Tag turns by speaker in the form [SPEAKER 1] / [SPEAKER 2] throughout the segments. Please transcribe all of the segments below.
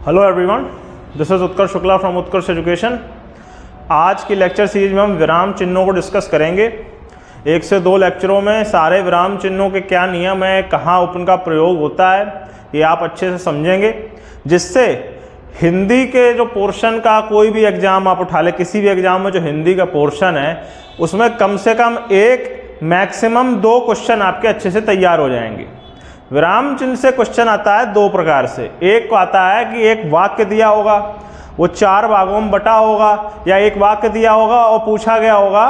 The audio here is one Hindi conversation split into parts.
[SPEAKER 1] Hello everyone, this is Utkarsh Shukla from Utkarsh education. आज की लेक्चर सीरीज में हम विराम चिन्हों को डिस्कस करेंगे। 1 से 2 लेक्चरों में सारे विराम चिन्हों के क्या नियम है, कहाँ उनका प्रयोग होता है, ये आप अच्छे से समझेंगे, जिससे हिंदी के जो पोर्शन का कोई भी एग्जाम आप उठा ले, किसी भी एग्जाम में जो हिंदी का पोर्शन है उसमें कम से कम 1 मैक्सिमम 2 क्वेश्चन आपके अच्छे से तैयार हो जाएंगे। विराम चिन्ह से क्वेश्चन आता है 2 प्रकार से। एक को आता है कि एक वाक्य दिया होगा, वो 4 भागों में बटा होगा, या एक वाक्य दिया होगा और पूछा गया होगा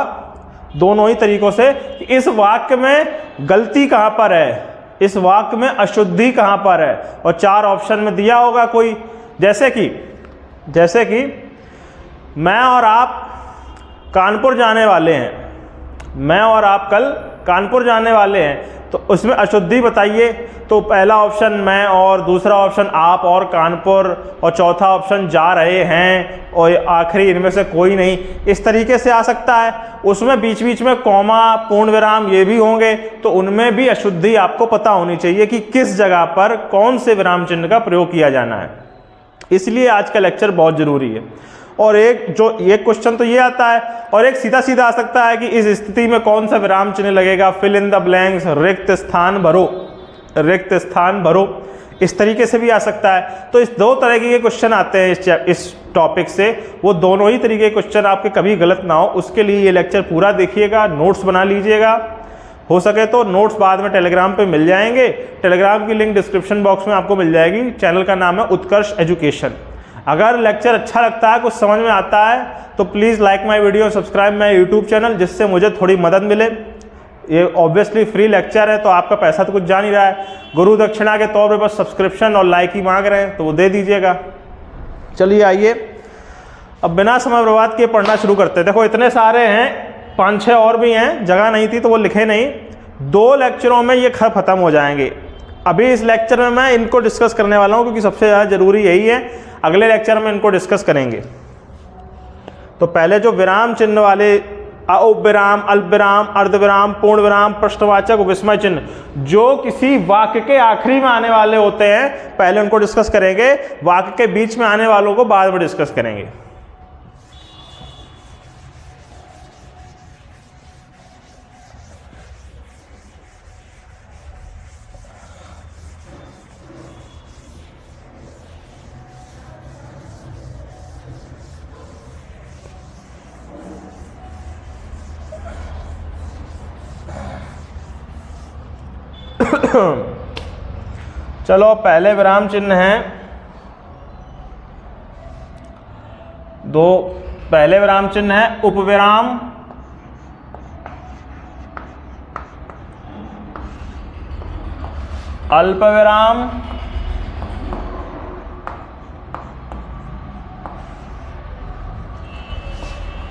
[SPEAKER 1] दोनों ही तरीकों से कि इस वाक्य में गलती कहाँ पर है, इस वाक्य में अशुद्धि कहाँ पर है, और 4 ऑप्शन में दिया होगा कोई, जैसे कि मैं और आप कानपुर जाने वाले हैं, मैं और आप कल कानपुर जाने वाले हैं, तो उसमें अशुद्धि बताइए। तो पहला ऑप्शन मैं, और दूसरा ऑप्शन आप और कानपुर, और चौथा ऑप्शन जा रहे हैं, और आखिरी इनमें से कोई नहीं। इस तरीके से आ सकता है। उसमें बीच बीच में कॉमा, पूर्ण विराम ये भी होंगे, तो उनमें भी अशुद्धि आपको पता होनी चाहिए कि किस जगह पर कौन से विराम चिन्ह का प्रयोग किया जाना है। इसलिए आज का लेक्चर बहुत जरूरी है। और एक क्वेश्चन तो ये आता है, और एक सीधा सीधा आ सकता है कि इस स्थिति में कौन सा विराम चिन्ह लगेगा, फिल इन द ब्लैंक्स, रिक्त स्थान भरो, इस तरीके से भी आ सकता है। तो इस 2 तरह के क्वेश्चन आते हैं इस टॉपिक से। वो दोनों ही तरीके के क्वेश्चन आपके कभी गलत ना हो, उसके लिए ये लेक्चर पूरा देखिएगा, नोट्स बना लीजिएगा। हो सके तो नोट्स बाद में टेलीग्राम पे मिल जाएंगे। टेलीग्राम की लिंक डिस्क्रिप्शन बॉक्स में आपको मिल जाएगी। चैनल का नाम है उत्कर्ष एजुकेशन। अगर लेक्चर अच्छा लगता है, कुछ समझ में आता है, तो please like my video, subscribe my YouTube channel, जिससे मुझे थोड़ी मदद मिले। ये ऑब्वियसली फ्री लेक्चर है, तो आपका पैसा तो कुछ जा नहीं रहा है। गुरु दक्षिणा के तौर पे बस सब्सक्रिप्शन और लाइक ही मांग रहे हैं, तो वो दे दीजिएगा। चलिए आइए, अब बिना समय बर्बाद किए पढ़ना शुरू करते हैं। देखो इतने सारे हैं, 5-6 और भी हैं, जगह नहीं थी तो वो लिखे नहीं। 2 लेक्चरों में ये खत्म हो जाएंगे। अभी इस लेक्चर में मैं इनको डिस्कस करने वाला हूँ, क्योंकि सबसे ज़्यादा जरूरी यही है। अगले लेक्चर में इनको डिस्कस करेंगे। तो पहले जो विराम चिन्ह वाले, उपविराम, अल्पविराम, अर्धविराम, पूर्ण विराम, प्रश्नवाचक, विस्मय चिन्ह, जो किसी वाक्य के आखिरी में आने वाले होते हैं, पहले उनको डिस्कस करेंगे। वाक्य के बीच में आने वालों को बाद में डिस्कस करेंगे। चलो पहले विराम चिन्ह हैं 2। पहले विराम चिन्ह है उपविराम, अल्पविराम,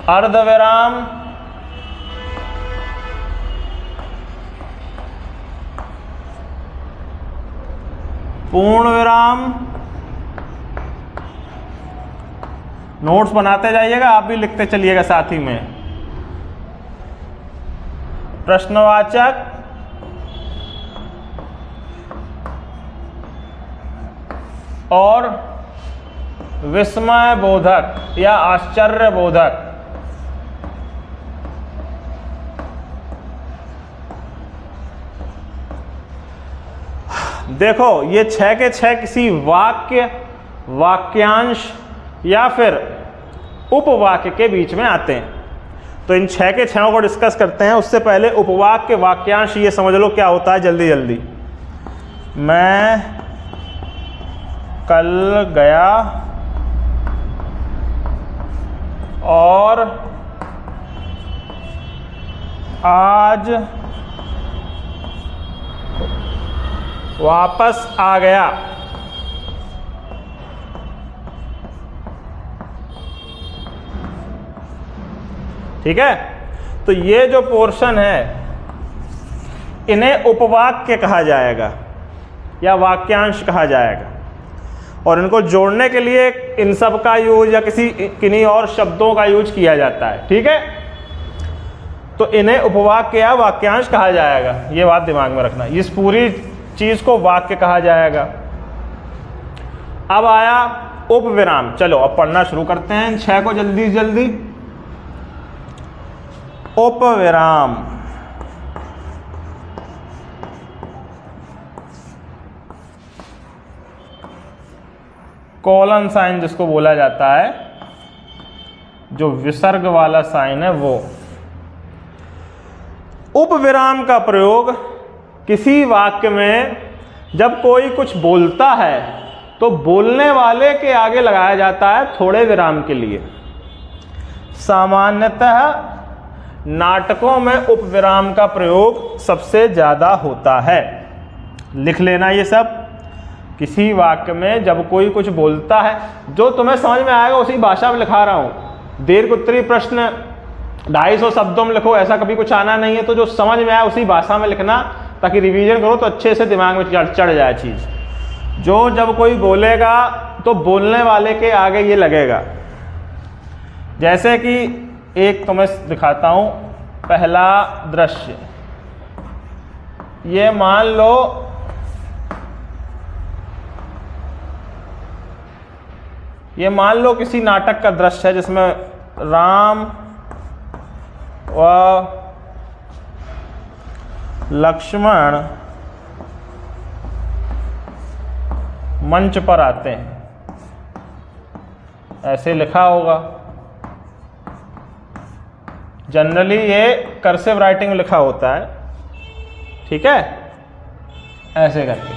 [SPEAKER 1] अर्धविराम, पूर्ण विराम। नोट्स बनाते जाइएगा, आप भी लिखते चलिएगा साथ ही में। प्रश्नवाचक, और विस्मय बोधक या आश्चर्य बोधक। देखो ये 6 के 6 किसी वाक्य, वाक्यांश या फिर उपवाक्य के बीच में आते हैं। तो इन 6 के 6 को डिस्कस करते हैं। उससे पहले उपवाक्य, वाक्यांश ये समझ लो क्या होता है जल्दी जल्दी। मैं कल गया और आज वापस आ गया। ठीक है, तो ये जो पोर्शन है इन्हें उपवाक्य कहा जाएगा या वाक्यांश कहा जाएगा। और इनको जोड़ने के लिए इन सब का यूज या किन्हीं और शब्दों का यूज किया जाता है। ठीक है, तो इन्हें उपवाक्य या वाक्यांश कहा जाएगा। ये बात दिमाग में रखना, इस पूरी चीज को वाक्य कहा जाएगा। अब आया उपविराम। चलो अब पढ़ना शुरू करते हैं इन 6 को जल्दी जल्दी। उपविराम, कॉलन साइन जिसको बोला जाता है, जो विसर्ग वाला साइन है वो। उपविराम का प्रयोग किसी वाक्य में जब कोई कुछ बोलता है तो बोलने वाले के आगे लगाया जाता है थोड़े विराम के लिए। सामान्यतः नाटकों में उपविराम का प्रयोग सबसे ज़्यादा होता है। लिख लेना ये सब। किसी वाक्य में जब कोई कुछ बोलता है, जो तुम्हें समझ में आएगा उसी भाषा में लिखा रहा हूँ। दीर्घ उत्तरी प्रश्न 250 शब्दों में लिखो, ऐसा कभी कुछ आना नहीं है। तो जो समझ में आए उसी भाषा में लिखना, ताकि रिवीजन करो तो अच्छे से दिमाग में चढ़ जाए चीज़। जो जब कोई बोलेगा तो बोलने वाले के आगे ये लगेगा। जैसे कि एक तुम्हें दिखाता हूँ, पहला दृश्य। ये मान लो किसी नाटक का दृश्य है जिसमें राम व लक्ष्मण मंच पर आते हैं। ऐसे लिखा होगा। जनरली ये कर्सिव राइटिंग में लिखा होता है, ठीक है, ऐसे करके।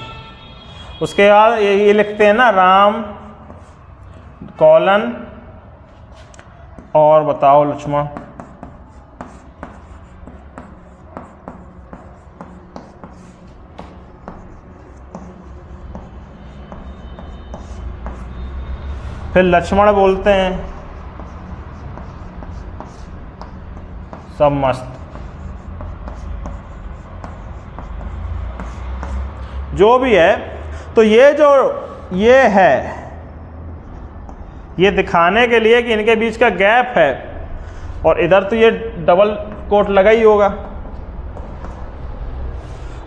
[SPEAKER 1] उसके बाद ये लिखते हैं ना, राम कॉलन और बताओ लक्ष्मण। फिर लक्ष्मण बोलते हैं, सब मस्त। जो भी है, तो ये है, ये दिखाने के लिए कि इनके बीच का गैप है, और इधर तो ये डबल कोट लगा ही होगा,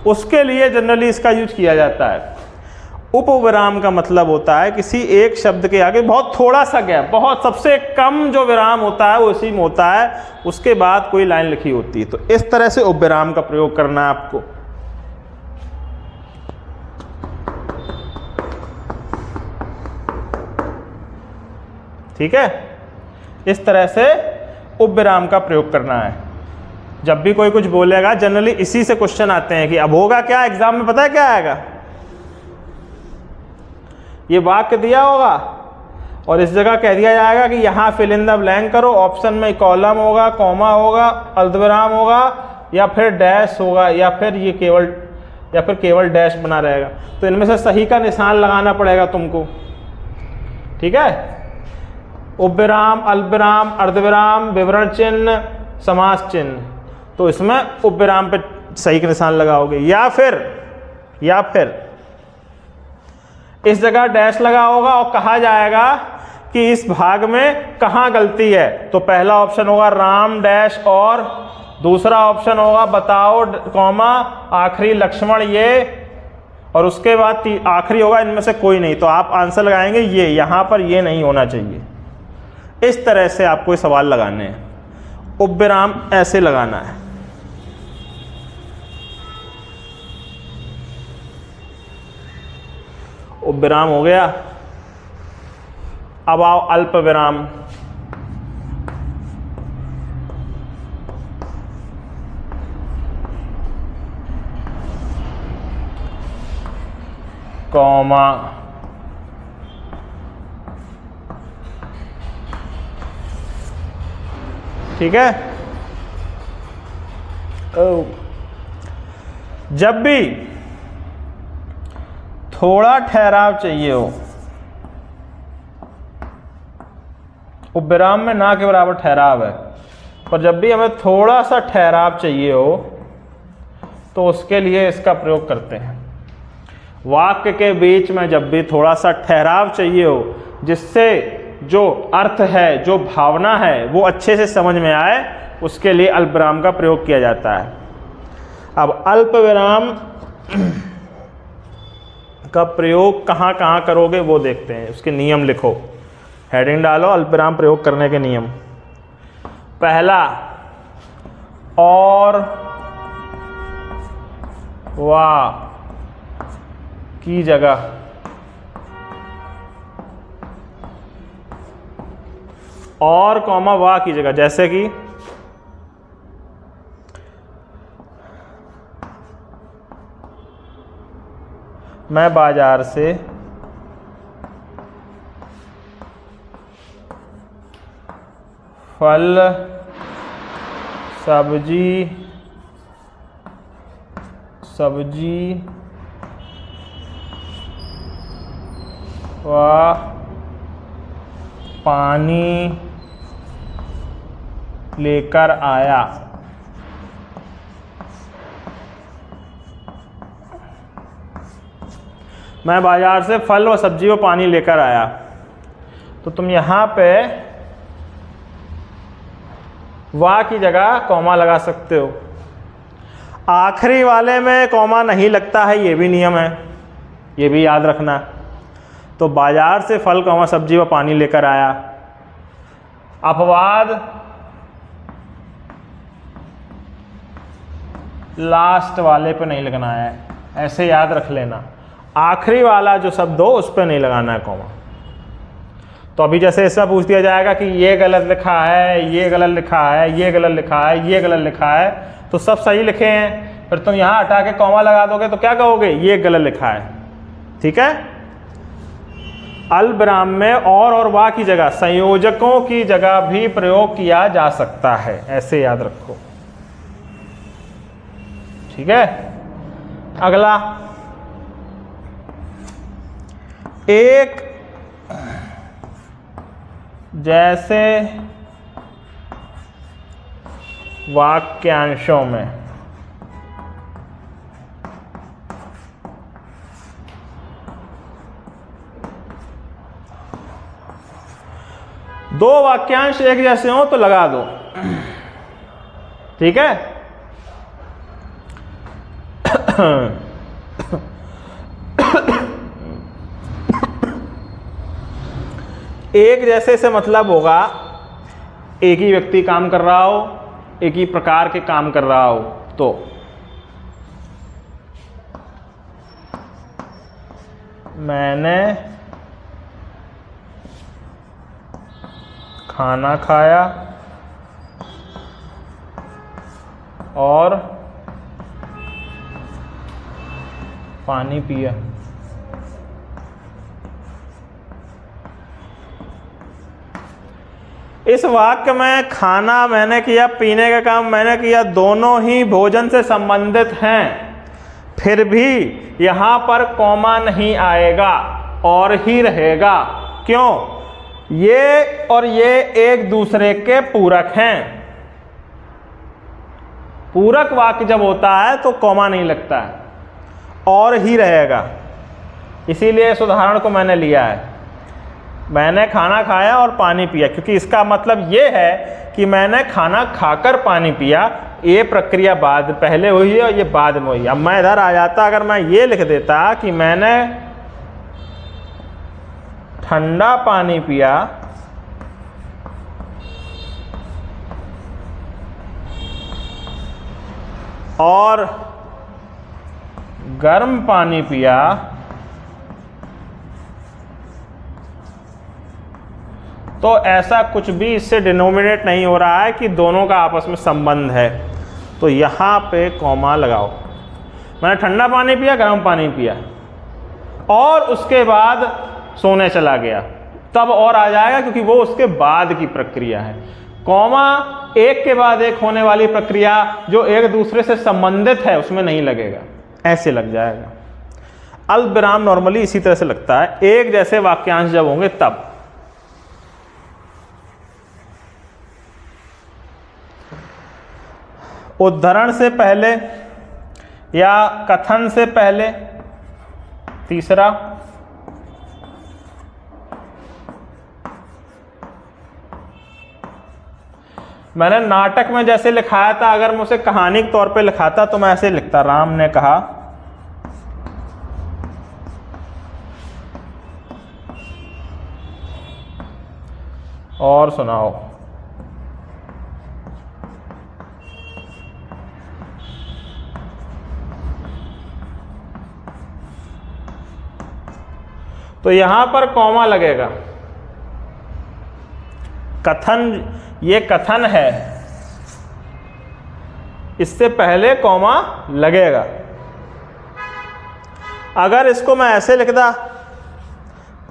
[SPEAKER 1] उसके लिए जनरली इसका यूज किया जाता है। उपविराम का मतलब होता है किसी एक शब्द के आगे बहुत थोड़ा सा गैप, बहुत सबसे कम जो विराम होता है वो इसी में होता है, उसके बाद कोई लाइन लिखी होती है। तो इस तरह से उपविराम का प्रयोग करना है आपको। ठीक है, इस तरह से उपविराम का प्रयोग करना है। जब भी कोई कुछ बोलेगा, जनरली इसी से क्वेश्चन आते हैं कि अब होगा क्या एग्जाम में, पता है क्या आएगा? ये वाक्य दिया होगा और इस जगह कह दिया जाएगा कि यहाँ फिल इन द ब्लैंक करो। ऑप्शन में कॉलम होगा, कॉमा होगा, अल्पविराम होगा, या फिर डैश होगा, या फिर केवल डैश बना रहेगा। तो इनमें से सही का निशान लगाना पड़ेगा तुमको। ठीक है, उपविराम, अल्पविराम, अर्धविराम, विवरण चिन्ह, समास चिन्ह। तो इसमें उपविराम पे सही का निशान लगाओगे, या फिर इस जगह डैश लगा होगा और कहा जाएगा कि इस भाग में कहाँ गलती है। तो पहला ऑप्शन होगा राम डैश, और दूसरा ऑप्शन होगा बताओ कॉमा, आखिरी लक्ष्मण ये, और उसके बाद आखिरी होगा इनमें से कोई नहीं। तो आप आंसर लगाएंगे ये, यहाँ पर ये नहीं होना चाहिए। इस तरह से आपको ये सवाल लगाने हैं। उपविराम ऐसे लगाना है। उपविराम हो गया। अब आओ अल्प विराम। कॉमा, ठीक है। जब भी थोड़ा ठहराव चाहिए हो, उपविराम में ना के बराबर ठहराव है, पर जब भी हमें थोड़ा सा ठहराव चाहिए हो तो उसके लिए इसका प्रयोग करते हैं। वाक्य के बीच में जब भी थोड़ा सा ठहराव चाहिए हो, जिससे जो अर्थ है, जो भावना है, वो अच्छे से समझ में आए, उसके लिए अल्पविराम का प्रयोग किया जाता है। अब अल्पविराम का प्रयोग कहाँ कहाँ करोगे वो देखते हैं। उसके नियम लिखो, हेडिंग डालो अल्पविराम प्रयोग करने के नियम। पहला, और वा की जगह और कॉमा वा की जगह, जैसे कि मैं बाजार से फल सब्जी व पानी लेकर आया। मैं बाजार से फल व सब्जी व पानी लेकर आया, तो तुम यहां पे वाह की जगह कॉमा लगा सकते हो। आखिरी वाले में कॉमा नहीं लगता है, ये भी नियम है, ये भी याद रखना। तो बाजार से फल कॉमा सब्जी व पानी लेकर आया। अपवाद लास्ट वाले पे नहीं लगाना है, ऐसे याद रख लेना। आखिरी वाला जो शब्द हो उस पर नहीं लगाना है कॉमा। तो अभी जैसे इसमें पूछ दिया जाएगा कि ये गलत लिखा है, ये गलत लिखा है, ये गलत लिखा है, ये गलत लिखा है, तो सब सही लिखे हैं, फिर तुम यहाँ हटा के कॉमा लगा दोगे तो क्या कहोगे, ये गलत लिखा है। ठीक है। अल्पविराम में और वाह की जगह संयोजकों की जगह भी प्रयोग किया जा सकता है, ऐसे याद रखो। ठीक है। अगला, एक जैसे वाक्यांशों में दो वाक्यांश एक जैसे हो तो लगा दो। ठीक है। एक जैसे से मतलब होगा एक ही व्यक्ति काम कर रहा हो, एक ही प्रकार के काम कर रहा हो। तो मैंने खाना खाया और पानी पिया। इस वाक्य में खाना मैंने किया, पीने का काम मैंने किया, दोनों ही भोजन से संबंधित हैं, फिर भी यहां पर कॉमा नहीं आएगा और ही रहेगा। क्यों? ये और ये एक दूसरे के पूरक हैं। पूरक वाक्य जब होता है तो कॉमा नहीं लगता है, और ही रहेगा। इसीलिए इस उदाहरण को मैंने लिया है, मैंने खाना खाया और पानी पिया, क्योंकि इसका मतलब ये है कि मैंने खाना खाकर पानी पिया। ये प्रक्रिया बाद पहले हुई है और ये बाद में हुई। अब मैं इधर आ जाता, अगर मैं ये लिख देता कि मैंने ठंडा पानी पिया और गर्म पानी पिया, तो ऐसा कुछ भी इससे डिनोमिनेट नहीं हो रहा है कि दोनों का आपस में संबंध है। तो यहाँ पे कॉमा लगाओ। मैंने ठंडा पानी पिया, गर्म पानी पिया और उसके बाद सोने चला गया, तब और आ जाएगा क्योंकि वो उसके बाद की प्रक्रिया है। कॉमा एक के बाद एक होने वाली प्रक्रिया जो एक दूसरे से संबंधित है उसमें नहीं लगेगा, ऐसे लग जाएगा। अल्पविराम नॉर्मली इसी तरह से लगता है, एक जैसे वाक्यांश जब होंगे तब। उद्धरण से पहले या कथन से पहले। तीसरा, मैंने नाटक में जैसे लिखाया था, अगर मैं उसे कहानी के तौर पे लिखाता तो मैं ऐसे लिखता, राम ने कहा और सुनाओ। तो यहां पर कॉमा लगेगा। कथन, ये कथन है, इससे पहले कॉमा लगेगा। अगर इसको मैं ऐसे लिखता,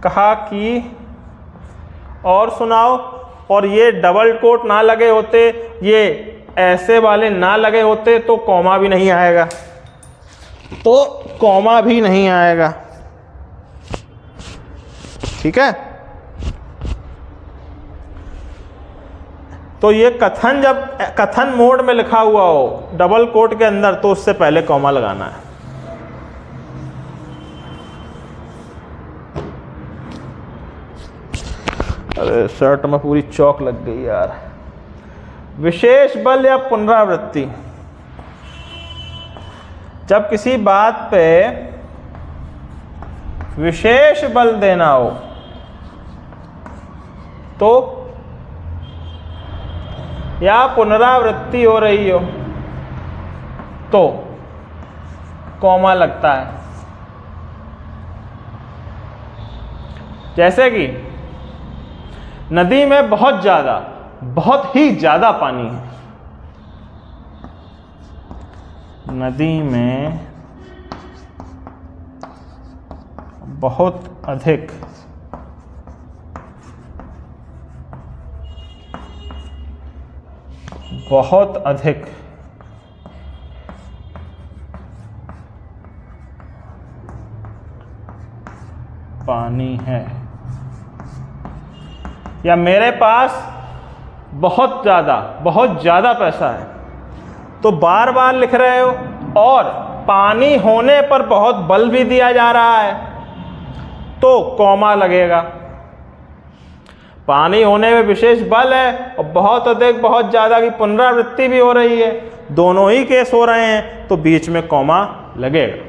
[SPEAKER 1] कहा कि और सुनाओ, और ये डबल कोट ना लगे होते, ये ऐसे वाले ना लगे होते, तो कॉमा भी नहीं आएगा, तो कॉमा भी नहीं आएगा। ठीक है। तो ये कथन जब कथन मोड में लिखा हुआ हो डबल कोट के अंदर, तो उससे पहले कॉमा लगाना है। अरे शर्ट में पूरी चौक लग गई यार। विशेष बल या पुनरावृत्ति, जब किसी बात पे विशेष बल देना हो तो, या पुनरावृत्ति हो रही हो तो कॉमा लगता है। जैसे कि नदी में बहुत ही ज्यादा पानी है। नदी में बहुत अधिक पानी है, या मेरे पास बहुत ज़्यादा पैसा है, तो बार बार लिख रहे हो और पानी होने पर बहुत बल भी दिया जा रहा है, तो कॉमा लगेगा। पानी होने में विशेष बल है और बहुत अधिक, बहुत ज़्यादा की पुनरावृत्ति भी हो रही है, दोनों ही केस हो रहे हैं, तो बीच में कॉमा लगेगा।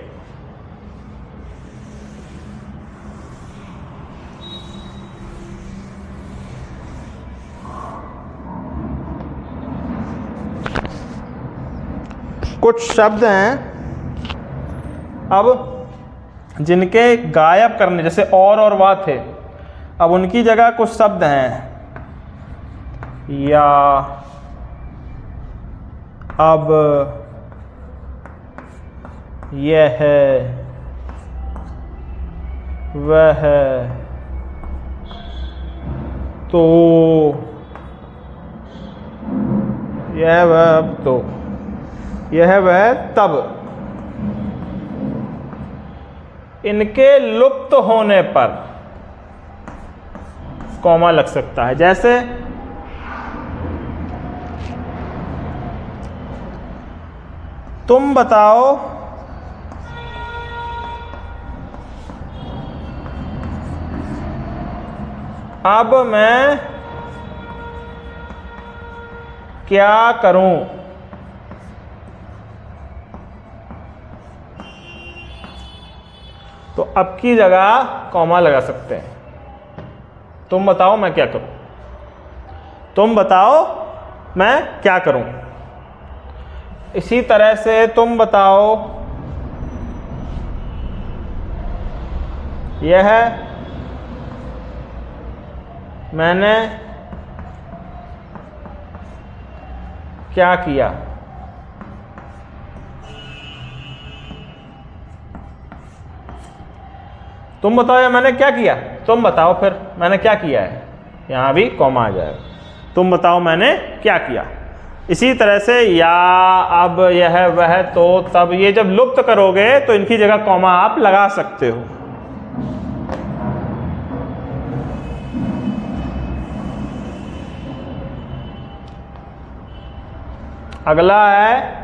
[SPEAKER 1] कुछ शब्द हैं अब जिनके गायब करने, जैसे और वाह थे, अब उनकी जगह कुछ शब्द हैं, या, अब, यह है, वह है, तो, यह वह अब तो, यह वह तब, इनके लुप्त होने पर कॉमा लग सकता है। जैसे तुम बताओ अब मैं क्या करूं, तो अब की जगह कॉमा लगा सकते हैं। तुम बताओ मैं क्या करूं, तुम बताओ मैं क्या करूं। इसी तरह से तुम बताओ यह मैंने क्या किया। तुम बताओ या मैंने क्या किया, तुम बताओ फिर मैंने क्या किया है, यहाँ भी कॉमा आ जाएगा। तुम बताओ मैंने क्या किया। इसी तरह से या, अब, यह, वह, तो, तब, ये जब लुप्त करोगे तो इनकी जगह कॉमा आप लगा सकते हो। अगला है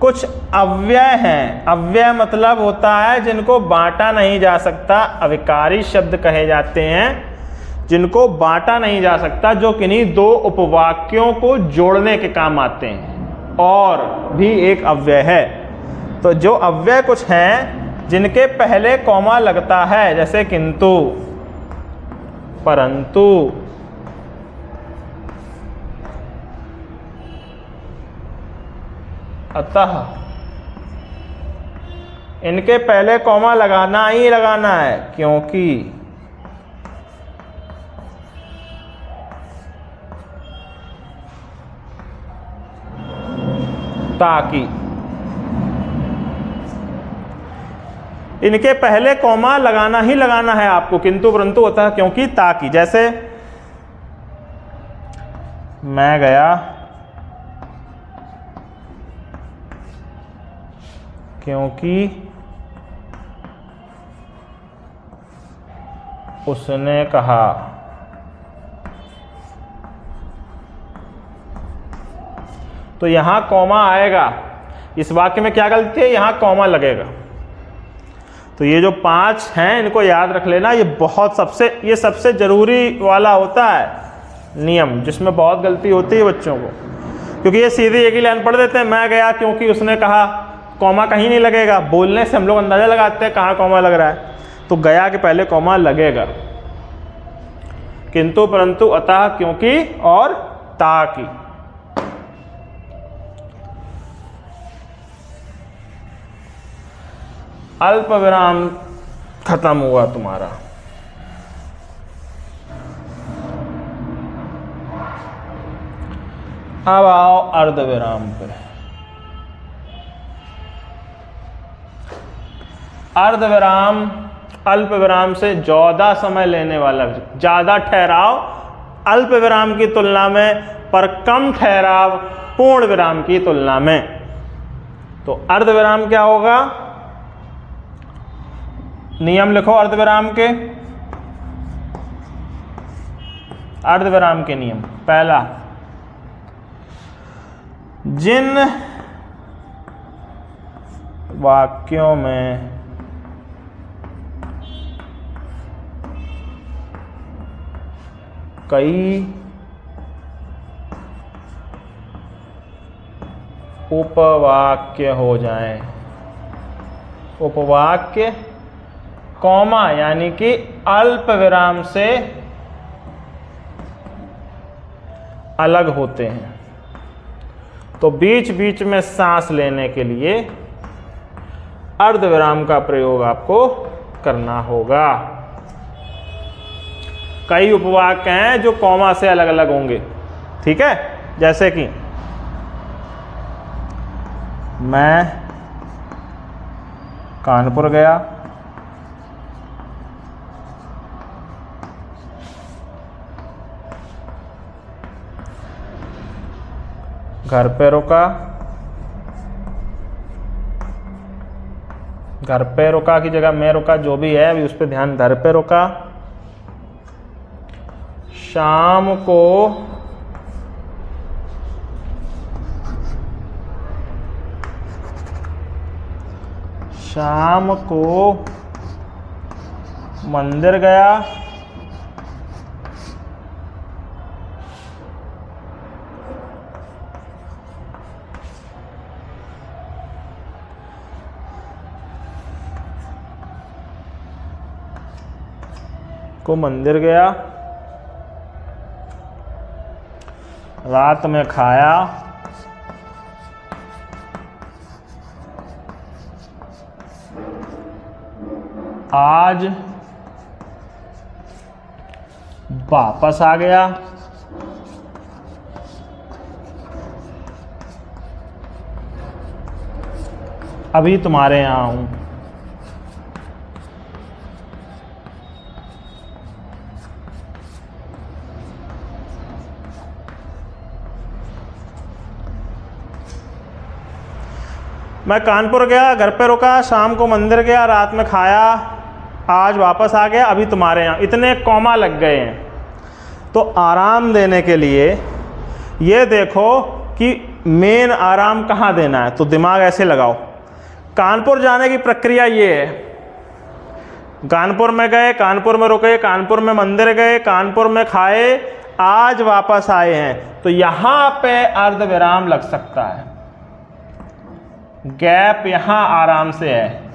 [SPEAKER 1] कुछ अव्यय हैं। अव्यय मतलब होता है जिनको बांटा नहीं जा सकता, अविकारी शब्द कहे जाते हैं जिनको बांटा नहीं जा सकता, जो किन्हीं दो उपवाक्यों को जोड़ने के काम आते हैं, और भी एक अव्यय है। तो जो अव्यय कुछ हैं जिनके पहले कॉमा लगता है, जैसे किंतु, परंतु, अतः इनके पहले कॉमा लगाना ही लगाना है, क्योंकि ताकि इनके पहले कॉमा लगाना ही लगाना है आपको, किंतु परंतु अतः क्योंकि ताकि। जैसे मैं गया क्योंकि उसने कहा। तो यहां कॉमा आएगा। इस वाक्य में क्या गलती है, यहां कॉमा लगेगा। तो ये जो 5 हैं इनको याद रख लेना। ये सबसे जरूरी वाला होता है नियम, जिसमें बहुत गलती होती है बच्चों को, क्योंकि ये सीधी एक ही लाइन पढ़ देते हैं, मैं गया क्योंकि उसने कहा, कॉमा कहीं नहीं लगेगा। बोलने से हम लोग अंदाजा लगाते हैं कहाँ कॉमा लग रहा है, तो गया के पहले कॉमा लगेगा। किंतु परंतु अतः क्योंकि और ताकि। अल्प विराम खत्म हुआ तुम्हारा। अब आओ अर्ध विराम पे। अर्ध विराम अल्प विराम से ज्यादा समय लेने वाला, ज्यादा ठहराव अल्प विराम की तुलना में, पर कम ठहराव पूर्ण विराम की तुलना में। तो अर्ध विराम क्या होगा, नियम लिखो अर्ध विराम के। अर्ध विराम के नियम, पहला, जिन वाक्यों में कई उपवाक्य हो जाएं, उपवाक्य कॉमा यानी कि अल्प विराम से अलग होते हैं, तो बीच बीच में सांस लेने के लिए अर्ध विराम का प्रयोग आपको करना होगा। कई उपवाक्य हैं जो कॉमा से अलग अलग होंगे, ठीक है। जैसे कि मैं कानपुर गया, घर पे रुका, घर पे रुका की जगह मैं रुका, जो भी है अभी उस पर ध्यान, घर पे रुका। शाम को मंदिर गया, मंदिर गया, रात में खाया, आज वापस आ गया, अभी तुम्हारे यहां हूं। मैं कानपुर गया, घर पे रुका, शाम को मंदिर गया, रात में खाया, आज वापस आ गया, अभी तुम्हारे यहाँ। इतने कॉमा लग गए हैं। तो आराम देने के लिए ये देखो कि मेन आराम कहाँ देना है, तो दिमाग ऐसे लगाओ। कानपुर जाने की प्रक्रिया ये है, कानपुर में गए, कानपुर में रुके, कानपुर में मंदिर गए, कानपुर में खाए, आज वापस आए हैं। तो यहाँ पे अर्ध विराम लग सकता है, गैप यहां आराम से है।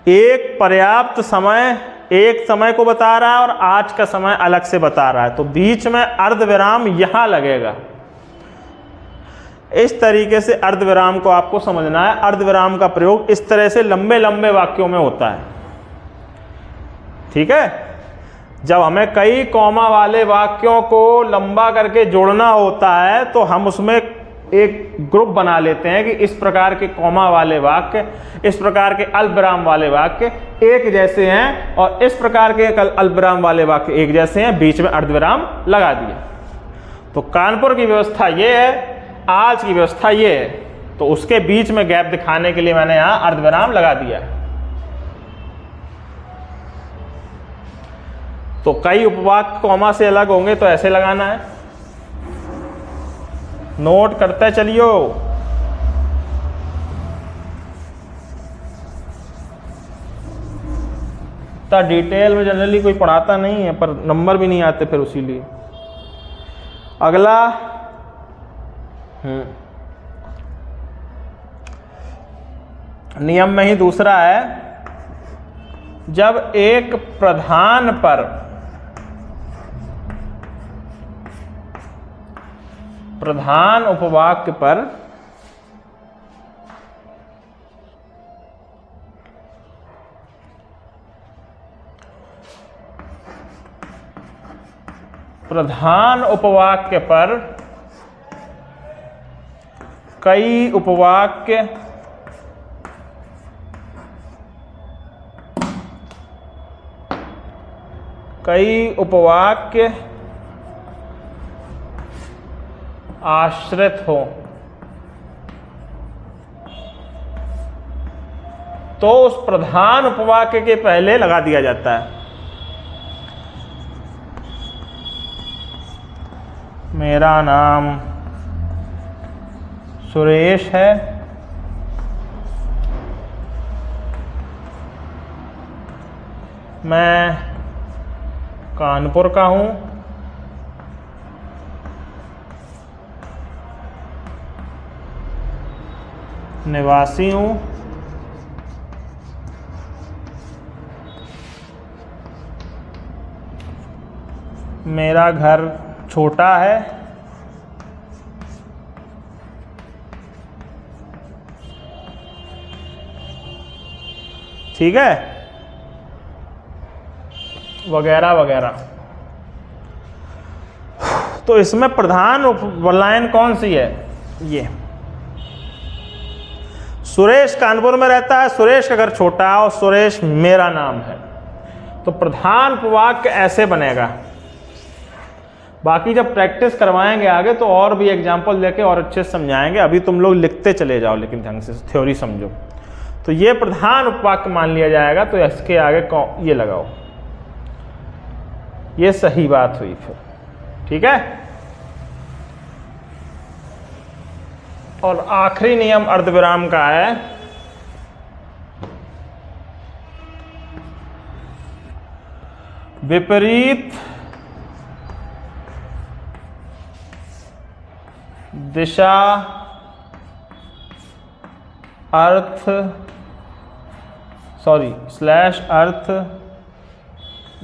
[SPEAKER 1] एक पर्याप्त समय, एक समय को बता रहा है और आज का समय अलग से बता रहा है, तो बीच में अर्ध विराम यहां लगेगा। इस तरीके से अर्धविराम को आपको समझना है। अर्धविराम का प्रयोग इस तरह से लंबे लंबे वाक्यों में होता है, ठीक है। जब हमें कई कॉमा वाले वाक्यों को लंबा करके जोड़ना होता है तो हम उसमें एक ग्रुप बना लेते हैं कि इस प्रकार के कॉमा वाले वाक्य, इस प्रकार के अल्पविराम वाले वाक्य एक जैसे हैं और इस प्रकार के अल्पविराम वाले वाक्य एक जैसे हैं, बीच में अर्धविराम लगा दिया। तो कानपुर की व्यवस्था ये है, आज की व्यवस्था ये है, तो उसके बीच में गैप दिखाने के लिए मैंने यहां अर्धविराम लगा दिया है। तो कई उपवाक्य कॉमा से अलग होंगे तो ऐसे लगाना है, नोट करते चलियो। इतना डिटेल में जनरली कोई पढ़ाता नहीं है, पर नंबर भी नहीं आते फिर उसी लिए। अगला नियम में ही दूसरा है, जब एक प्रधान पर प्रधान उपवाक्य पर प्रधान उपवाक्य पर कई उपवाक्य आश्रित हो तो उस प्रधान उपवाक्य के पहले लगा दिया जाता है। मेरा नाम सुरेश है, मैं कानपुर का हूं, निवासी हूं, मेरा घर छोटा है, ठीक है, वगैरह वगैरह। तो इसमें प्रधान लाइन कौन सी है? ये सुरेश कानपुर में रहता है, सुरेश का घर छोटा है और सुरेश मेरा नाम है। तो प्रधान उपवाक्य ऐसे बनेगा। बाकी जब प्रैक्टिस करवाएंगे आगे तो और भी एग्जाम्पल लेके और अच्छे से समझाएंगे। अभी तुम लोग लिखते चले जाओ, लेकिन ढंग से थ्योरी समझो। तो ये प्रधान उपवाक्य मान लिया जाएगा, तो इसके आगे ये लगाओ, ये सही बात हुई फिर, ठीक है। और आखिरी नियम अर्धविराम का है, विपरीत दिशा अर्थ स्लैश अर्थ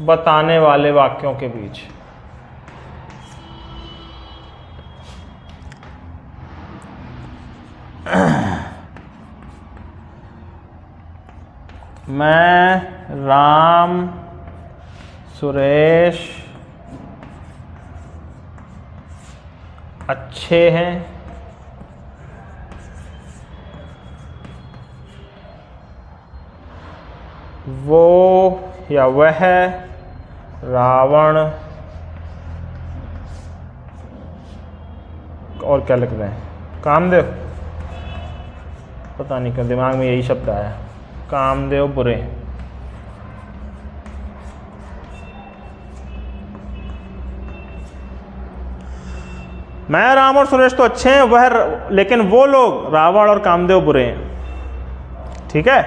[SPEAKER 1] बताने वाले वाक्यों के बीच। मैं, राम, सुरेश अच्छे हैं, वो या वह रावण, और क्या लिख रहे हैं, कामदेव, पता नहीं क्यों दिमाग में यही शब्द आया, कामदेव बुरे। मैं, राम और सुरेश तो अच्छे हैं, वह लेकिन वो लोग रावण और कामदेव बुरे हैं, ठीक है।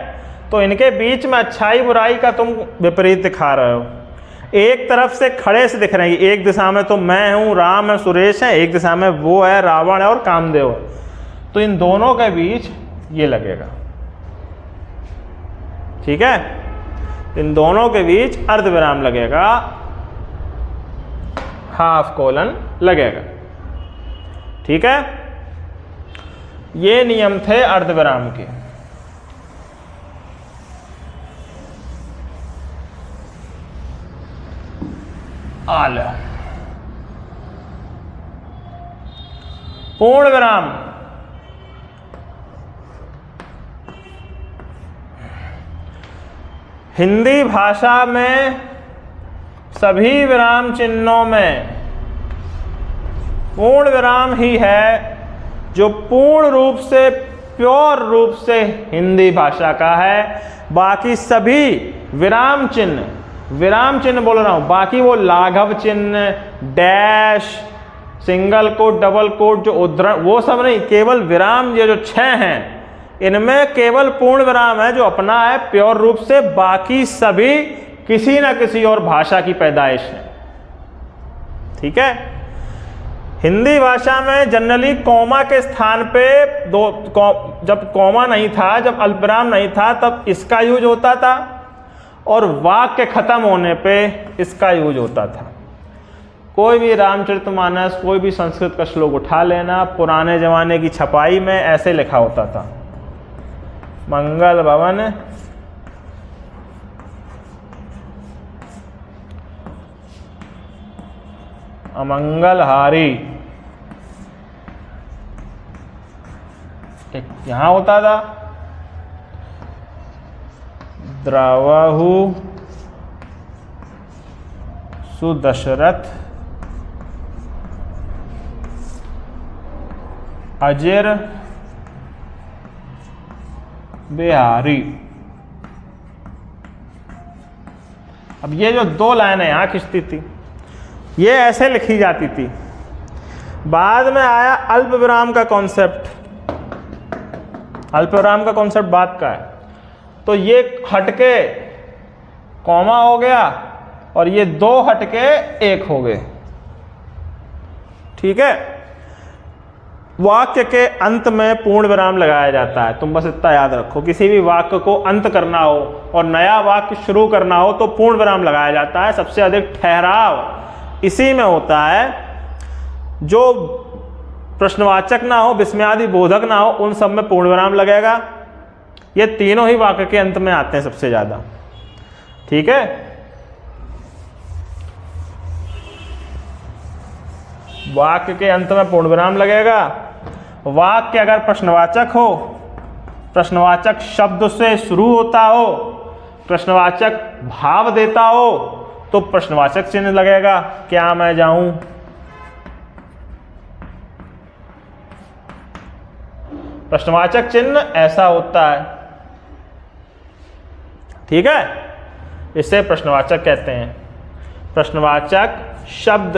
[SPEAKER 1] तो इनके बीच में अच्छाई बुराई का तुम विपरीत दिखा रहे हो। एक तरफ से खड़े से दिख रहे हैं, एक दिशा में तो मैं हूं, राम है, सुरेश है, एक दिशा में वो है, रावण है और कामदेव है। तो इन दोनों के बीच ये लगेगा, ठीक है। इन दोनों के बीच अर्धविराम लगेगा, हाफ कोलन लगेगा, ठीक है। ये नियम थे अर्धविराम के। आल पूर्ण विराम, हिंदी भाषा में सभी विराम चिन्हों में पूर्ण विराम ही है जो पूर्ण रूप से, प्योर रूप से हिंदी भाषा का है। बाकी सभी विराम चिन्ह बोल रहा हूं, बाकी वो लाघव चिन्ह, dash, single quote, double quote, जो उद्धरण, वो सब नहीं, केवल विराम ये जो 6 हैं इनमें केवल पूर्ण विराम है जो अपना है प्योर रूप से। बाकी सभी किसी ना किसी और भाषा की पैदाइश है। ठीक है। हिंदी भाषा में जनरली कॉमा के स्थान पे जब कॉमा नहीं था, जब अल्पविराम नहीं था, तब इसका यूज होता था, और वाक्य खत्म होने पे इसका यूज होता था। कोई भी रामचरितमानस, कोई भी संस्कृत का श्लोक उठा लेना, पुराने जमाने की छपाई में ऐसे लिखा होता था, मंगल भवन अमंगलहारी, एक यहां होता था, द्रवहु सुदशरथ अजिर बिहारी। अब ये जो 2 लाइनें यहां खिंचती थी, ये ऐसे लिखी जाती थी। बाद में आया अल्प विराम का कॉन्सेप्ट। अल्प विराम का कॉन्सेप्ट बाद का है, तो ये हटके कॉमा हो गया और ये 2 हटके 1 हो गए। ठीक है। वाक्य के अंत में पूर्ण विराम लगाया जाता है। तुम बस इतना याद रखो, किसी भी वाक्य को अंत करना हो और नया वाक्य शुरू करना हो तो पूर्ण विराम लगाया जाता है। सबसे अधिक ठहराव इसी में होता है। जो प्रश्नवाचक ना हो, विस्मयादि बोधक ना हो, उन सब में पूर्ण विराम लगेगा। ये तीनों ही वाक्य के अंत में आते हैं सबसे ज्यादा। ठीक है। वाक्य के अंत में पूर्ण विराम लगेगा। वाक्य अगर प्रश्नवाचक हो, प्रश्नवाचक शब्द से शुरू होता हो, प्रश्नवाचक भाव देता हो, तो प्रश्नवाचक चिन्ह लगेगा। क्या मैं जाऊं, प्रश्नवाचक चिन्ह ऐसा होता है। ठीक है। इसे प्रश्नवाचक कहते हैं। प्रश्नवाचक शब्द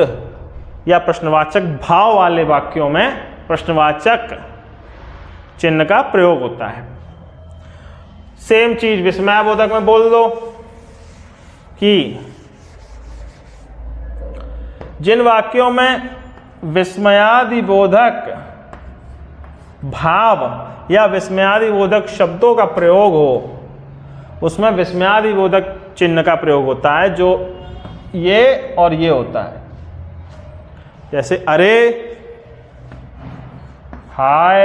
[SPEAKER 1] या प्रश्नवाचक भाव वाले वाक्यों में प्रश्नवाचक चिन्ह का प्रयोग होता है। सेम चीज विस्मयबोधक में बोल दो कि जिन वाक्यों में विस्मयादिबोधक भाव या विस्मयादिबोधक शब्दों का प्रयोग हो, उसमें विस्मयादिबोधक चिन्ह का प्रयोग होता है, जो ये और ये होता है। जैसे अरे, हाय,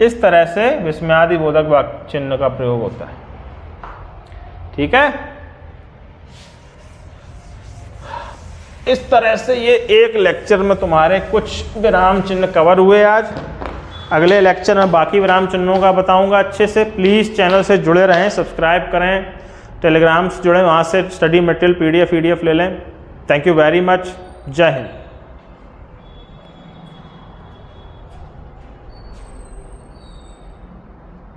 [SPEAKER 1] इस तरह से विस्मयादिबोधक चिन्ह का प्रयोग होता है। ठीक है। इस तरह से ये एक लेक्चर में तुम्हारे कुछ विराम चिन्ह कवर हुए आज। अगले लेक्चर में बाकी विराम चिन्हों का बताऊंगा अच्छे से। प्लीज़ चैनल से जुड़े रहें, सब्सक्राइब करें, टेलीग्राम से जुड़ें, वहाँ से स्टडी मटेरियल PDF ले लें। Thank you very much. जय हिंद।